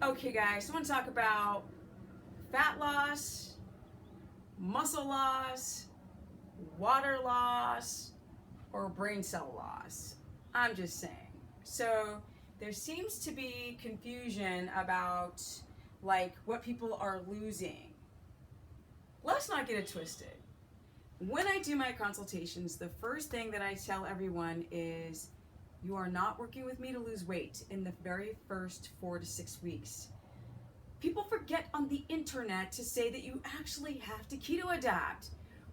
Okay guys, so I want to talk about fat loss, muscle loss, water loss, or brain cell loss. I'm just saying. So there seems to be confusion about like what people are losing. Let's not get it twisted. When I do my consultations, the first thing that I tell everyone is you are not working with me to lose weight in the very first 4 to 6 weeks. People forget on the internet to say that you actually have to keto adapt.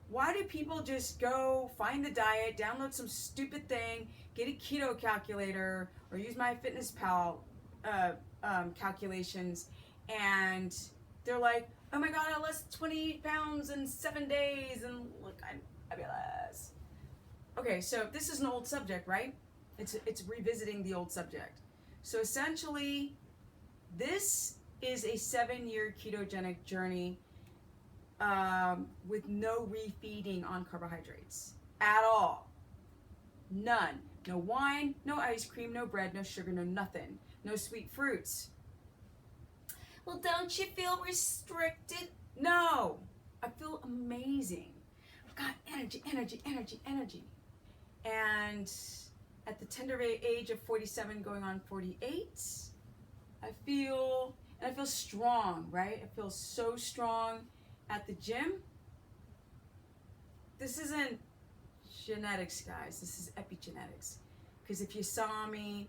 Why do people just go find the diet, download some stupid thing, get a keto calculator, or use MyFitnessPal calculations, and they're like, oh my God, I lost 20 pounds in 7 days, and look, I'm fabulous. Okay, so this is an old subject, right? It's revisiting the old subject. So essentially, this is a 7-year ketogenic journey with no refeeding on carbohydrates at all. None. No wine, no ice cream, no bread, no sugar, no nothing. No sweet fruits. Well, don't you feel restricted? No. I feel amazing. I've got energy, energy, energy, energy. And at the tender age of 47 going on 48, I feel strong, right? I feel so strong at the gym. This isn't genetics, guys. This is epigenetics. Because if you saw me,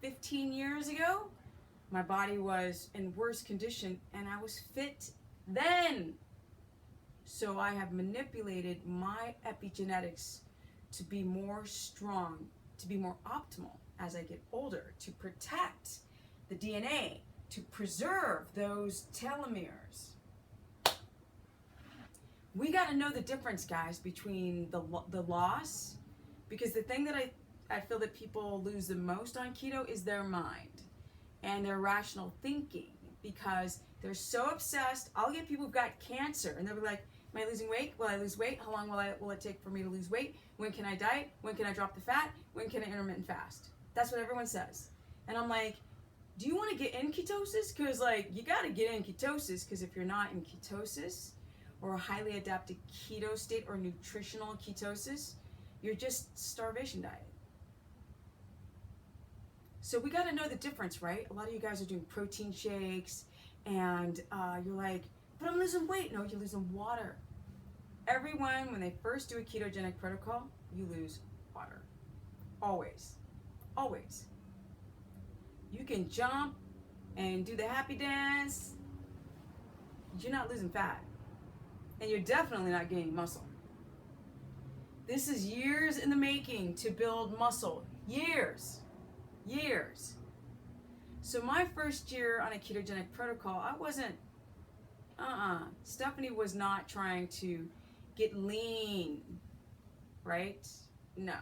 15 years ago, my body was in worse condition and I was fit then. So I have manipulated my epigenetics to be more strong, to be more optimal as I get older, to protect the DNA, to preserve those telomeres. We got to know the difference, guys, between the loss, because the thing that I feel that people lose the most on keto is their mind and their rational thinking, because they're so obsessed. I'll get people who've got cancer and they'll be like, am I losing weight? Will I lose weight? How long will it take for me to lose weight? When can I diet? When can I drop the fat? When can I intermittent fast? That's what everyone says. And I'm like, do you want to get in ketosis? Because like, you got to get in ketosis, because if you're not in ketosis or a highly adapted keto state or nutritional ketosis, you're just starvation diet. So we got to know the difference, right? A lot of you guys are doing protein shakes and you're like, but I'm losing weight. No, you're losing water. Everyone, when they first do a ketogenic protocol, you lose water. Always. Always. You can jump and do the happy dance. You're not losing fat. And you're definitely not gaining muscle. This is years in the making to build muscle. Years. Years. So my first year on a ketogenic protocol, I wasn't, Stephanie was not trying to get lean, right? No.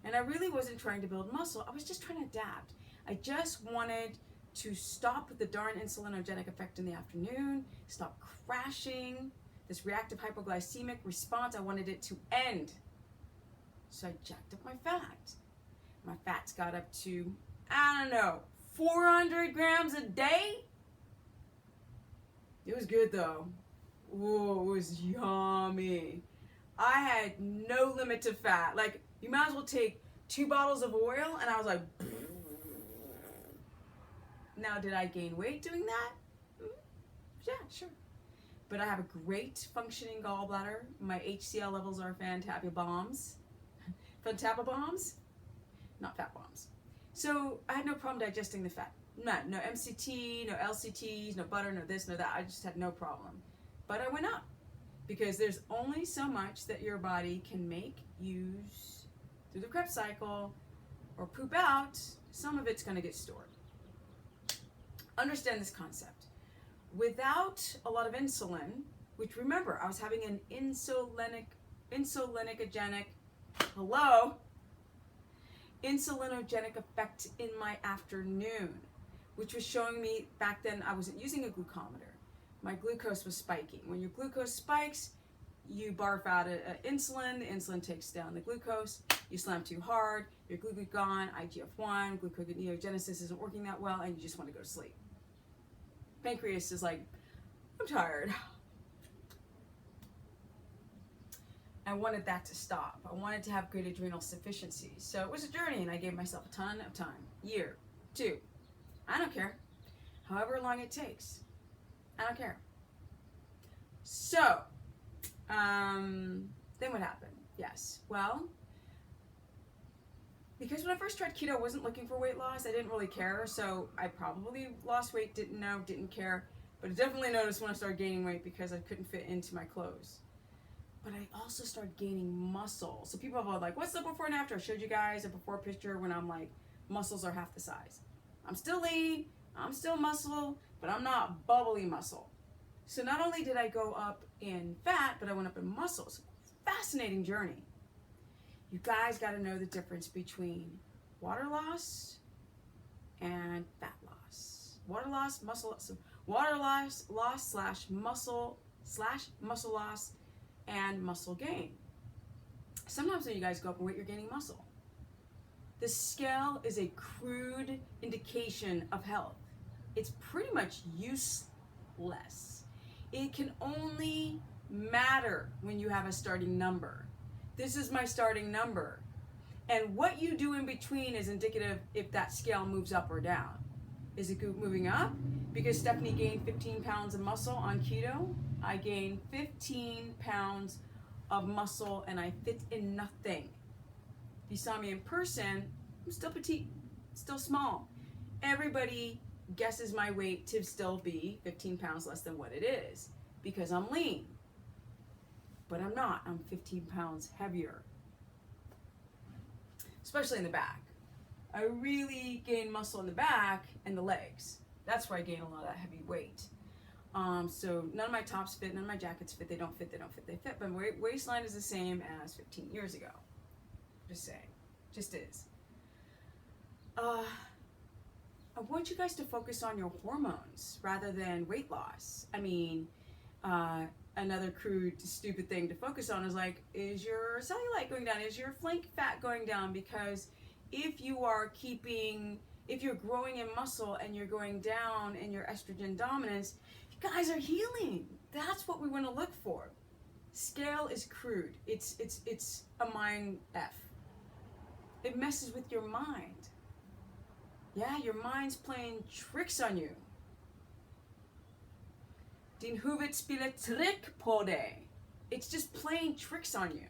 And I really wasn't trying to build muscle. I was just trying to adapt. I just wanted to stop the darn insulinogenic effect in the afternoon, stop crashing, this reactive hypoglycemic response. I wanted it to end. So I jacked up my fat. My fats got up to, 400 grams a day. It was good though. Whoa, it was yummy. I had no limit to fat. Like, you might as well take 2 bottles of oil, and I was like, now did I gain weight doing that? Yeah, sure. But I have a great functioning gallbladder. My HCl levels are fantabombs. Fantabombs? Not fat bombs. So I had no problem digesting the fat. No MCT, no LCTs, no butter, no this, no that. I just had no problem. But I went up because there's only so much that your body can make, use through the Krebs cycle, or poop out. Some of it's going to get stored. Understand this concept. Without a lot of insulin, which remember, I was having an insulinogenic, insulinogenic effect in my afternoon, which was showing me back then I wasn't using a glucometer. My glucose was spiking. When your glucose spikes, you barf out insulin, the insulin takes down the glucose, you slam too hard, your glucagon, IGF-1, gluconeogenesis isn't working that well, and you just want to go to sleep. Pancreas is like, I'm tired. I wanted that to stop. I wanted to have good adrenal sufficiency. So it was a journey, and I gave myself a ton of time. Year, 2. I don't care. However long it takes. I don't care. So, then what happened? Yes. Well, because when I first tried keto, I wasn't looking for weight loss. I didn't really care. So I probably lost weight, didn't know, didn't care. But I definitely noticed when I started gaining weight because I couldn't fit into my clothes. But I also started gaining muscle. So people are like, what's the before and after? I showed you guys a before picture when I'm like, muscles are half the size. I'm still lean, I'm still muscle, but I'm not bubbly muscle. So not only did I go up in fat, but I went up in muscles. Fascinating journey. You guys got to know the difference between water loss and fat loss. Water loss, muscle loss, water loss slash muscle loss and muscle gain. Sometimes when you guys go up in weight, you're gaining muscle. The scale is a crude indication of health. It's pretty much useless. It can only matter when you have a starting number. This is my starting number. And what you do in between is indicative if that scale moves up or down. Is it moving up? Because Stephanie gained 15 pounds of muscle on keto. I gained 15 pounds of muscle and I fit in nothing. If you saw me in person, I'm still petite, still small. Everybody guesses my weight to still be 15 pounds less than what it is because I'm lean. But I'm not. I'm 15 pounds heavier, especially in the back. I really gain muscle in the back and the legs. That's where I gain a lot of that heavy weight. So none of my tops fit, none of my jackets fit. They don't fit. But my waistline is the same as 15 years ago. Just saying. Just is. I want you guys to focus on your hormones rather than weight loss. I mean, another crude, stupid thing to focus on is like, is your cellulite going down? Is your flank fat going down? Because if you're growing in muscle and you're going down in your estrogen dominance, you guys are healing. That's what we want to look for. Scale is crude. It's a mind F. It messes with your mind. Yeah, your mind's playing tricks on you. Din huvudet spelar trick på dig. It's just playing tricks on you.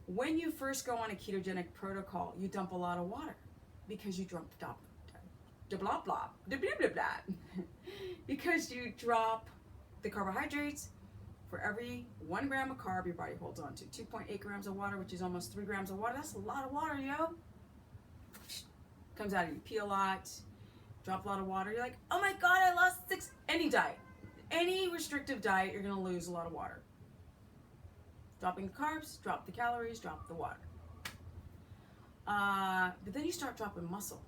When you first go on a ketogenic protocol, you dump a lot of water because you drop because you drop the carbohydrates. For every 1 gram of carb, your body holds on to 2.8 grams of water, which is almost 3 grams of water. That's a lot of water, yo. Comes out of you, pee a lot, drop a lot of water. You're like, oh my God, I lost 6. Any diet, any restrictive diet, you're gonna lose a lot of water. Dropping the carbs, drop the calories, drop the water. But then you start dropping muscle.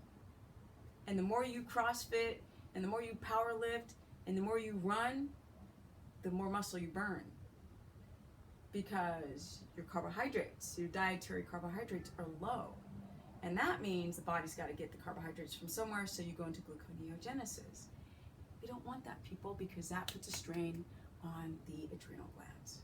And the more you CrossFit, and the more you power lift, and the more you run, the more muscle you burn. Because your carbohydrates, your dietary carbohydrates are low. And that means the body's got to get the carbohydrates from somewhere, so you go into gluconeogenesis. We don't want that, people, because that puts a strain on the adrenal glands.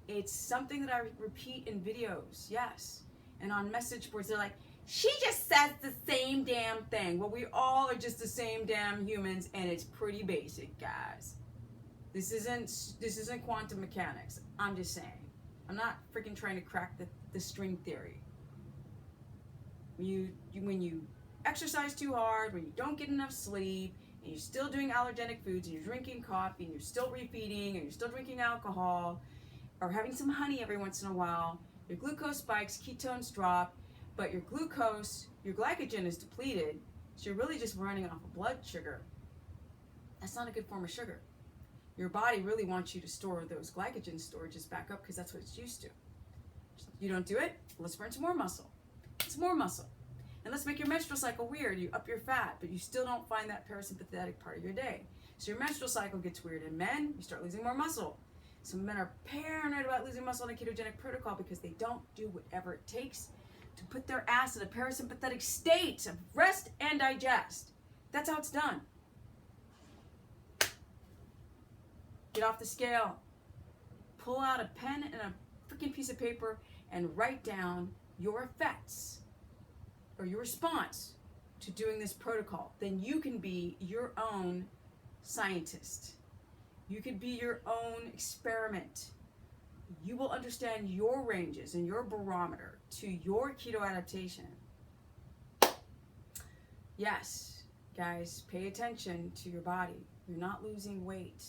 It's something that I repeat in videos, yes. And on message boards, they're like, she just says the same damn thing. Well, we all are just the same damn humans, and it's pretty basic, guys. This isn't quantum mechanics. I'm just saying. I'm not freaking trying to crack the string theory. When you exercise too hard, when you don't get enough sleep, and you're still doing allergenic foods, and you're drinking coffee, and you're still refeeding, and you're still drinking alcohol, or having some honey every once in a while, your glucose spikes, ketones drop, but your glycogen is depleted, so you're really just running off of blood sugar. That's not a good form of sugar. Your body really wants you to store those glycogen storages back up because that's what it's used to. You don't do it, let's burn some more muscle. It's more muscle. And let's make your menstrual cycle weird. You up your fat, but you still don't find that parasympathetic part of your day. So your menstrual cycle gets weird. In men, you start losing more muscle. Some men are paranoid about losing muscle in a ketogenic protocol because they don't do whatever it takes to put their ass in a parasympathetic state of rest and digest. That's how it's done. Get off the scale. Pull out a pen and a freaking piece of paper and write down your effects or your response to doing this protocol. Then you can be your own scientist. You could be your own experiment. You will understand your ranges and your barometer to your keto adaptation. Yes, guys, pay attention to your body. You're not losing weight.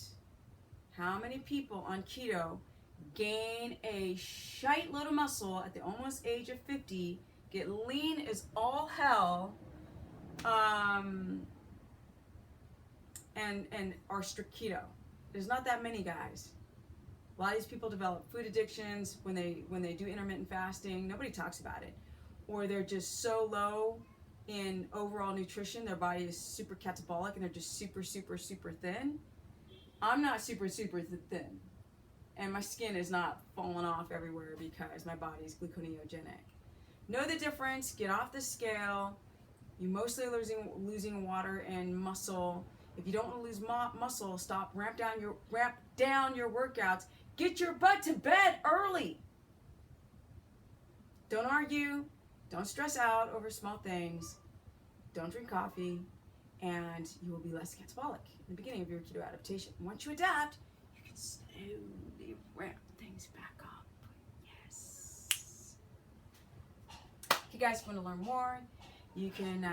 How many people on keto gain a shite load of muscle at the almost age of 50, get lean as all hell, and are strict keto? There's not that many guys. A lot of these people develop food addictions when they do intermittent fasting. Nobody talks about it. Or they're just so low in overall nutrition, their body is super catabolic and they're just super, super, super thin. I'm not super, super thin. And my skin is not falling off everywhere because my body is gluconeogenic. Know the difference. Get off the scale. You mostly are losing water and muscle. If you don't want to lose muscle, stop. Ramp down your workouts. Get your butt to bed early. Don't argue. Don't stress out over small things. Don't drink coffee, and you will be less catabolic in the beginning of your keto adaptation. Once you adapt, you can slowly ramp things back up. Yes. If you guys want to learn more, you can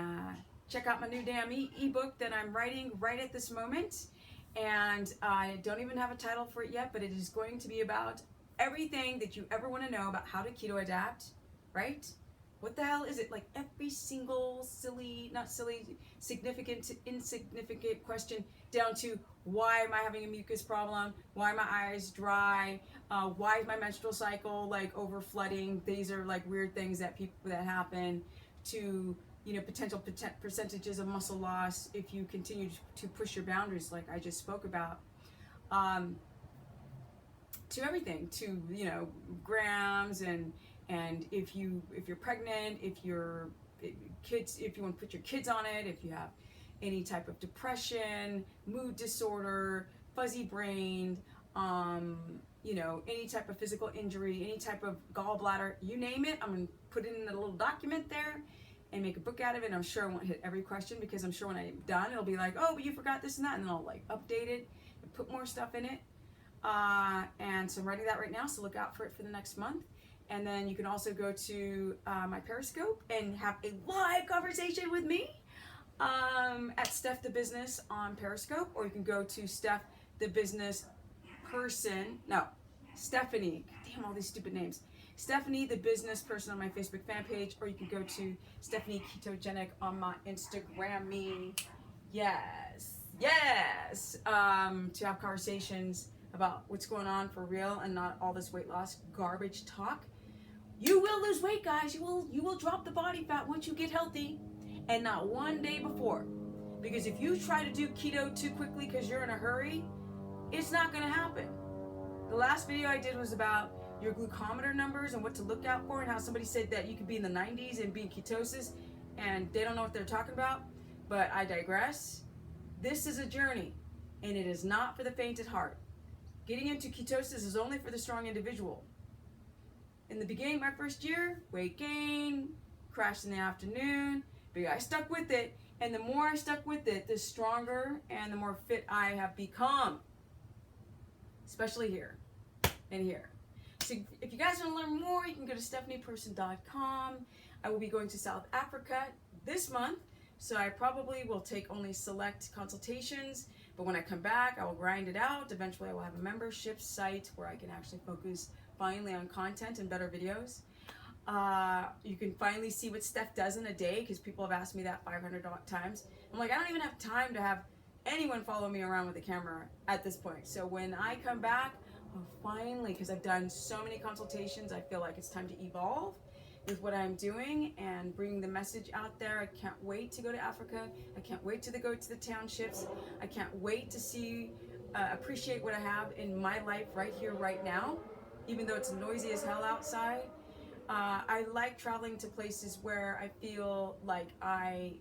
check out my new damn ebook that I'm writing right at this moment. And I don't even have a title for it yet, but it is going to be about everything that you ever want to know about how to keto adapt, right? What the hell is it? Like every single significant to insignificant question, down to why am I having a mucus problem? Why are my eyes dry? Why is my menstrual cycle like over flooding? These are like weird things that happen. To potential percentages of muscle loss if you continue to push your boundaries, like I just spoke about. To everything, to grams and if you're pregnant, if you want to put your kids on it, if you have any type of depression, mood disorder, fuzzy brain, any type of physical injury, any type of gallbladder, you name it, I'm gonna put it in a little document there and make a book out of it. And I'm sure I won't hit every question, because I'm sure when I'm done, it'll be like, oh, but you forgot this and that, and then I'll like update it and put more stuff in it. And so I'm writing that right now, so look out for it for the next month. And then you can also go to my Periscope and have a live conversation with me at Steph the Business on Periscope, or you can go to Steph the Business Person. No, Stephanie. Damn, all these stupid names. Stephanie the Business Person on my Facebook fan page, or you can go to Stephanie Ketogenic on my Instagram. Yes. To have conversations about what's going on for real and not all this weight loss garbage talk. You will lose weight, guys. You will drop the body fat once you get healthy, and not one day before. Because if you try to do keto too quickly because you're in a hurry, it's not going to happen. The last video I did was about your glucometer numbers and what to look out for, and how somebody said that you could be in the 90s and be in ketosis, and they don't know what they're talking about. But I digress. This is a journey, and it is not for the faint at heart. Getting into ketosis is only for the strong individual. In the beginning, my first year, weight gain, crashed in the afternoon, but I stuck with it, and the more I stuck with it, the stronger and the more fit I have become, especially here and here. So if you guys want to learn more, you can go to stephanieperson.com. I will be going to South Africa this month, so I probably will take only select consultations, but when I come back, I will grind it out. Eventually, I will have a membership site where I can actually focus finally on content and better videos. You can finally see what Steph does in a day, because people have asked me that 500 times. I'm like, I don't even have time to have anyone follow me around with a camera at this point. So when I come back, finally, because I've done so many consultations, I feel like it's time to evolve with what I'm doing and bringing the message out there. I can't wait to go to Africa. I can't wait to go to the townships. I can't wait to see, appreciate what I have in my life right here, right now, even though it's noisy as hell outside. I like traveling to places where I feel like I